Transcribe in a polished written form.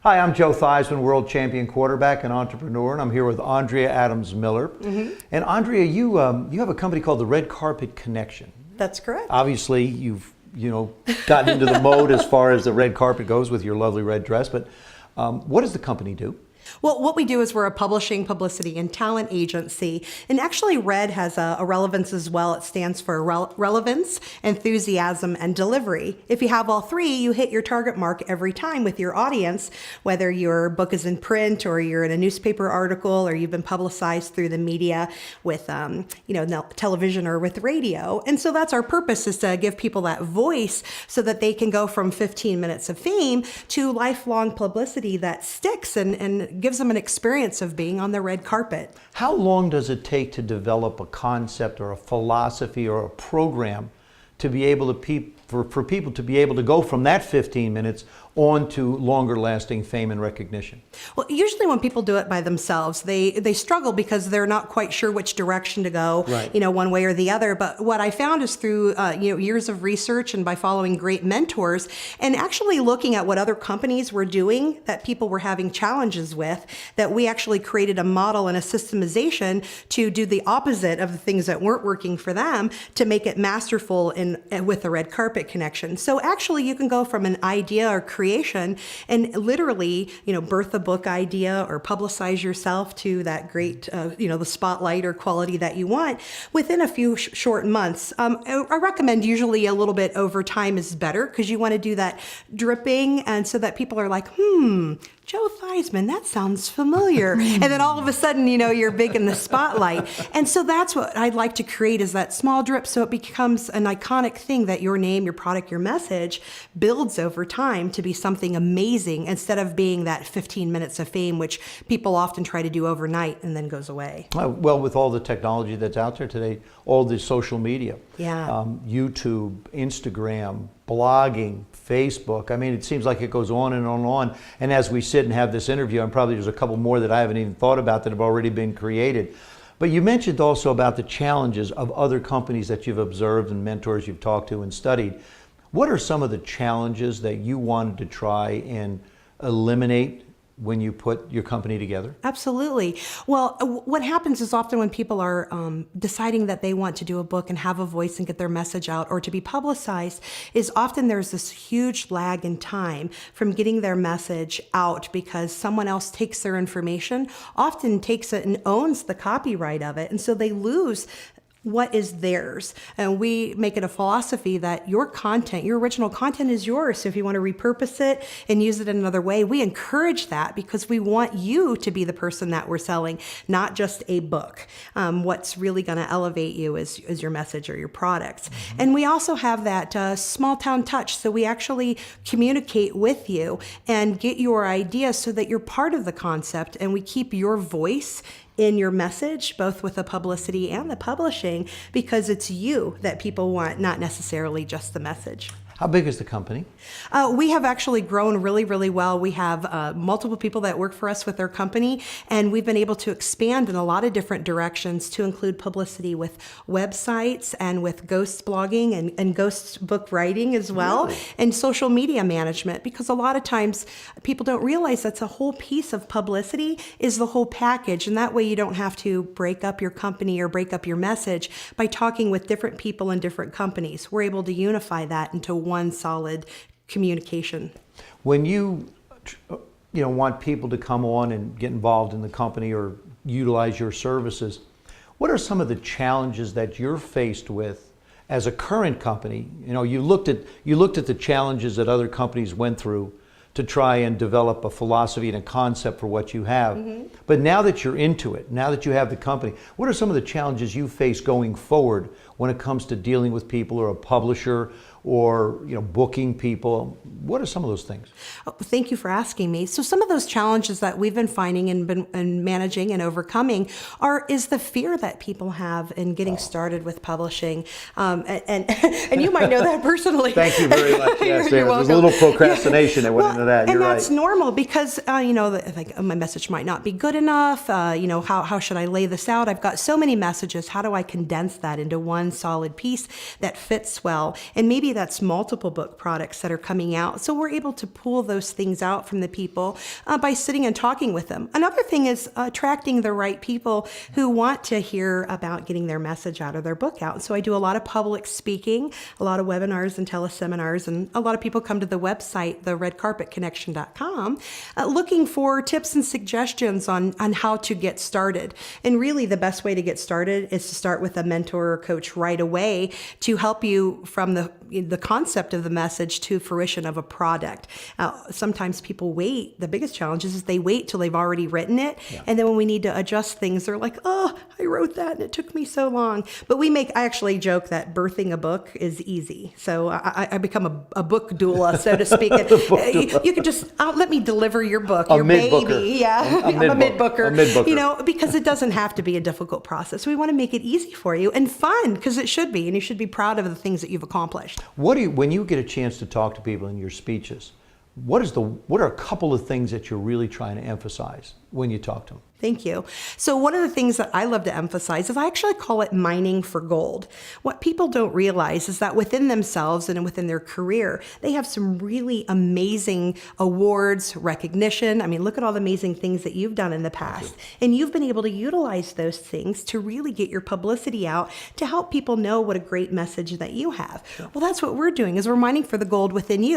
Hi, I'm Joe Theismann, world champion quarterback and entrepreneur, and I'm here with Andrea Adams-Miller. And Andrea, you have a company called the Red Carpet Connection. That's correct. Obviously, you've gotten into the mode as far as the red carpet goes with your lovely red dress. But what does the company do? Well, what we do is we're a publishing, publicity, and talent agency. And actually, RED has a relevance as well. It stands for relevance, enthusiasm, and delivery. If you have all three, you hit your target mark every time with your audience, whether your book is in print or you're in a newspaper article or you've been publicized through the media with television or with radio. And so that's our purpose, is to give people that voice so that they can go from 15 minutes of fame to lifelong publicity that sticks and gives them an experience of being on the red carpet. How long does it take to develop a concept or a philosophy or a program to be able to for people to be able to go from that 15 minutes on to longer lasting fame and recognition? Well, usually when people do it by themselves, they struggle because they're not quite sure which direction to go, right, one way or the other. But what I found is through years of research and by following great mentors and actually looking at what other companies were doing that people were having challenges with, that we actually created a model and a systemization to do the opposite of the things that weren't working for them to make it masterful with the red carpet connection. So actually you can go from an idea or creation and literally, birth a book idea or publicize yourself to that great, the spotlight or quality that you want within a few short months. I recommend usually a little bit over time is better because you want to do that dripping and so that people are like, Joe Theismann, that sounds familiar. And then all of a sudden, you're big in the spotlight. And so that's what I'd like to create, is that small drip so it becomes an iconic thing that your name, your product, your message builds over time to be something amazing instead of being that 15 minutes of fame, which people often try to do overnight and then goes away. Well, with all the technology that's out there today, all the social media, YouTube, Instagram, blogging, Facebook. I mean, it seems like it goes on and on and on. And as we sit and have this interview, and probably there's a couple more that I haven't even thought about that have already been created. But you mentioned also about the challenges of other companies that you've observed and mentors you've talked to and studied. What are some of the challenges that you wanted to try and eliminate when you put your company together? Absolutely. Well, what happens is often when people are deciding that they want to do a book and have a voice and get their message out or to be publicized, is often there's this huge lag in time from getting their message out because someone else takes their information, often takes it and owns the copyright of it. And so they lose what is theirs. And we make it a philosophy that your content, your original content is yours. So if you want to repurpose it and use it in another way, we encourage that because we want you to be the person that we're selling, not just a book. What's really going to elevate you is your message or your products. And we also have that small town touch. So we actually communicate with you and get your ideas so that you're part of the concept, and we keep your voice in your message, both with the publicity and the publishing, because it's you that people want, not necessarily just the message. How big is the company? We have actually grown really, really well. We have multiple people that work for us with our company, and we've been able to expand in a lot of different directions to include publicity with websites and with ghost blogging and ghost book writing as well, really? And social media management, because a lot of times people don't realize that's a whole piece of publicity is the whole package, and that way you don't have to break up your company or break up your message by talking with different people in different companies. We're able to unify that into one solid communication. When you want people to come on and get involved in the company or utilize your services, what are some of the challenges that you're faced with as a current company? You looked at the challenges that other companies went through to try and develop a philosophy and a concept for what you have. But now that you're into it, now that you have the company, what are some of the challenges you face going forward when it comes to dealing with people or a publisher or booking people? What are some of those things? Oh, thank you for asking me. So some of those challenges that we've been finding and managing and overcoming is the fear that people have in getting started with publishing. And you might know that personally. Thank you very much. Yes, You're there's a little procrastination that went into that. You're and right. That's normal because my message might not be good enough. How should I lay this out? I've got so many messages. How do I condense that into one solid piece that fits well? And maybe maybe that's multiple book products that are coming out. So we're able to pull those things out from the people by sitting and talking with them. Another thing is attracting the right people who want to hear about getting their message out of their book out. So I do a lot of public speaking, a lot of webinars and teleseminars, and a lot of people come to the website, theredcarpetconnection.com, looking for tips and suggestions on how to get started. And really the best way to get started is to start with a mentor or coach right away to help you from the concept of the message to fruition of a product. Sometimes people wait. The biggest challenge is they wait till they've already written it. Yeah. And then when we need to adjust things, they're like, oh, I wrote that and it took me so long. But I actually joke that birthing a book is easy. So I become a book doula, so to speak. You could just, let me deliver your book, your baby. Yeah, I'm a mid-booker. Because it doesn't have to be a difficult process. We want to make it easy for you and fun, because it should be, and you should be proud of the things that you've accomplished. When you get a chance to talk to people in your speeches, what are a couple of things that you're really trying to emphasize when you talk to them? Thank you. So one of the things that I love to emphasize is I actually call it mining for gold. What people don't realize is that within themselves and within their career, they have some really amazing awards, recognition. I mean, look at all the amazing things that you've done in the past. And you've been able to utilize those things to really get your publicity out to help people know what a great message that you have. Well, that's what we're doing, is we're mining for the gold within you.